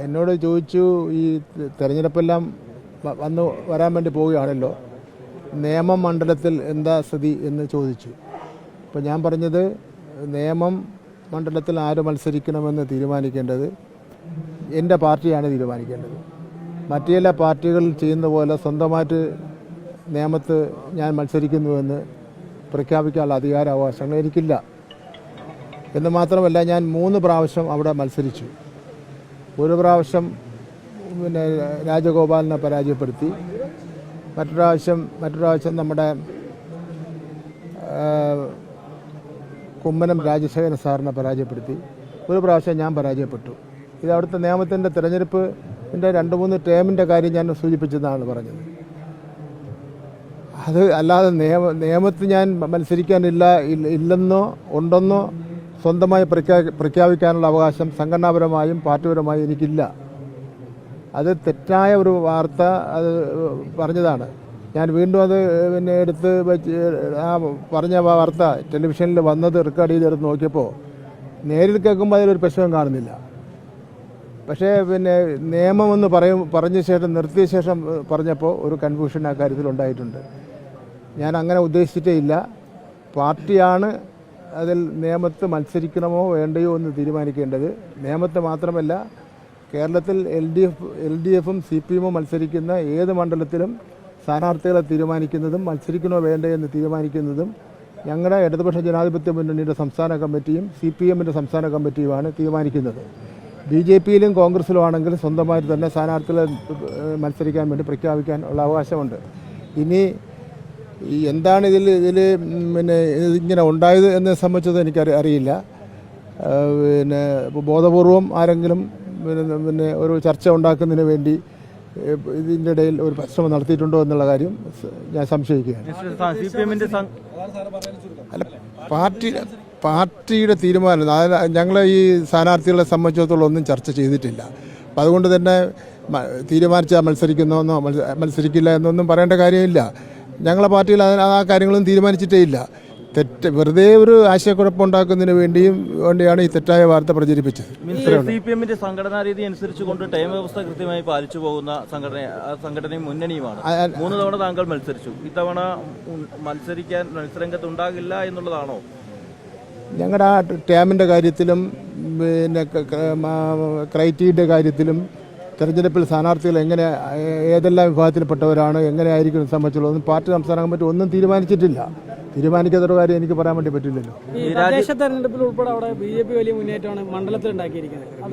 എന്നോട് ചോദിച്ചു, ഈ തെരഞ്ഞെടുപ്പെല്ലാം വരാൻ വേണ്ടി പോവുകയാണല്ലോ, നേമം മണ്ഡലത്തിൽ എന്താ സ്ഥിതി എന്ന് ചോദിച്ചു. അപ്പോൾ ഞാൻ പറഞ്ഞത്, നേമം മണ്ഡലത്തിൽ ആര് മത്സരിക്കണമെന്ന് തീരുമാനിക്കേണ്ടത് എൻ്റെ പാർട്ടിയാണ് തീരുമാനിക്കേണ്ടത്. മറ്റു ചില പാർട്ടികൾ ചെയ്യുന്ന പോലെ സ്വന്തമായിട്ട് നേമത്ത് ഞാൻ മത്സരിക്കുന്നുവെന്ന് പ്രഖ്യാപിക്കാനുള്ള അധികാരാവകാശങ്ങൾ എനിക്കില്ല. എന്ന് മാത്രമല്ല, ഞാൻ 3 പ്രാവശ്യം അവിടെ മത്സരിച്ചു. ഒരു പ്രാവശ്യം രാജഗോപാലിനെ പരാജയപ്പെടുത്തി, മറ്റു പ്രാവശ്യം നമ്മുടെ കുമ്മനം രാജശേഖരൻ സാറിനെ പരാജയപ്പെടുത്തി, ഒരു പ്രാവശ്യം ഞാൻ പരാജയപ്പെട്ടു. ഇത് അവിടുത്തെ നിയമത്തിൻ്റെ തിരഞ്ഞെടുപ്പിൻ്റെ 2-3 ടേമിൻ്റെ കാര്യം ഞാൻ സൂചിപ്പിച്ചതാണ് പറഞ്ഞത്. അത് അല്ലാതെ നിയമത്ത് ഞാൻ ഇല്ലെന്നോ ഉണ്ടെന്നോ സ്വന്തമായി പ്രഖ്യാപിക്കാനുള്ള അവകാശം സംഘടനാപരമായും പാർട്ടിപരമായും എനിക്കില്ല. അത് തെറ്റായ ഒരു വാർത്ത അത് പറഞ്ഞതാണ്. ഞാൻ വീണ്ടും അത് എടുത്ത് വെച്ച് പറഞ്ഞ വാർത്ത ടെലിവിഷനിൽ വന്നത് റെക്കോർഡ് ചെയ്തെടുത്ത് നോക്കിയപ്പോൾ നേരിൽ കേൾക്കുമ്പോൾ അതിലൊരു പ്രശ്നം കാണുന്നില്ല. പക്ഷേ നിയമമെന്ന് പറഞ്ഞ ശേഷം നിർത്തിയ ശേഷം പറഞ്ഞപ്പോൾ ഒരു കൺഫ്യൂഷൻ ആ കാര്യത്തിൽ ഉണ്ടായിട്ടുണ്ട്. ഞാൻ അങ്ങനെ ഉദ്ദേശിച്ചിട്ടേ ഇല്ല. പാർട്ടിയാണ് അതിൽ നിയമത്ത് മത്സരിക്കണമോ വേണ്ടയോ എന്ന് തീരുമാനിക്കേണ്ടത്. നിയമത്ത് മാത്രമല്ല, കേരളത്തിൽ LDFും CPMും മത്സരിക്കുന്ന ഏത് മണ്ഡലത്തിലും സ്ഥാനാർത്ഥികളെ തീരുമാനിക്കുന്നതും മത്സരിക്കണോ വേണ്ടോ എന്ന് തീരുമാനിക്കുന്നതും ഞങ്ങളുടെ ഇടതുപക്ഷ ജനാധിപത്യ മുന്നണിയുടെ സംസ്ഥാന കമ്മിറ്റിയും CPMൻ്റെ സംസ്ഥാന കമ്മിറ്റിയുമാണ് തീരുമാനിക്കുന്നത്. BJPയിലും കോൺഗ്രസിലും ആണെങ്കിൽ സ്വന്തമായിട്ട് തന്നെ സ്ഥാനാർത്ഥികളെ മത്സരിക്കാൻ വേണ്ടി പ്രഖ്യാപിക്കാൻ ഉള്ള അവകാശമുണ്ട്. ഇനി എന്താണ് ഇങ്ങനെ ഉണ്ടായത് എന്നെ സംബന്ധിച്ചത് അറിയില്ല. ബോധപൂർവം ആരെങ്കിലും ഒരു ചർച്ച ഉണ്ടാക്കുന്നതിന് വേണ്ടി ഇതിൻ്റെ ഇടയിൽ ഒരു പരിശ്രമം നടത്തിയിട്ടുണ്ടോ എന്നുള്ള കാര്യം ഞാൻ സംശയിക്കുകയാണ്. അല്ല, പാർട്ടിയുടെ തീരുമാനം, ഞങ്ങൾ ഈ സ്ഥാനാർത്ഥികളെ സംബന്ധിച്ചിടത്തോളം ഒന്നും ചർച്ച ചെയ്തിട്ടില്ല. അപ്പം അതുകൊണ്ട് തന്നെ തീരുമാനിച്ചാൽ മത്സരിക്കുന്നതെന്നോ മത്സരിക്കില്ല എന്നൊന്നും പറയേണ്ട കാര്യമില്ല. ഞങ്ങളെ പാർട്ടിയിൽ ആ കാര്യങ്ങളൊന്നും തീരുമാനിച്ചിട്ടേ ഇല്ല. വെറുതെ ഒരു ആശയക്കുഴപ്പമുണ്ടാക്കുന്നതിന് വേണ്ടിയാണ് ഈ തെറ്റായ വാർത്ത പ്രചരിപ്പിച്ചത്. CPMന്റെ സംഘടനാ രീതി അനുസരിച്ചുകൊണ്ട് ടൈം വ്യവസ്ഥ കൃത്യമായി പാലിച്ചു പോകുന്ന സംഘടനയും മുന്നണിയുമാണ്. 3 തവണ താങ്കൾ മത്സരിച്ചു. ഇത്തവണ മത്സരരംഗത്ത് ഉണ്ടാകില്ല എന്നുള്ളതാണോ? ഞങ്ങളുടെ ആ ടേമിൻ്റെ കാര്യത്തിലും ക്രൈറ്റീരിയയുടെ കാര്യത്തിലും തെരഞ്ഞെടുപ്പിൽ സ്ഥാനാർത്ഥികൾ ഏതെല്ലാം വിഭാഗത്തിൽപ്പെട്ടവരാണ്, എങ്ങനെയായിരിക്കും സംബന്ധിച്ചുള്ളതൊന്നും പാർട്ടി സംസ്ഥാന കമ്മിറ്റി ഒന്നും തീരുമാനിച്ചിട്ടില്ല. തീരുമാനിക്കാത്തൊരു കാര്യം എനിക്ക് പറയാൻ വേണ്ടി പറ്റില്ലല്ലോ. ഈ തദ്ദേശ തെരഞ്ഞെടുപ്പിൽ ഉൾപ്പെടെ അവിടെ BJP വലിയ മുന്നേറ്റമാണ് മണ്ഡലത്തിൽ ഉണ്ടാക്കിയിരിക്കുന്നത്.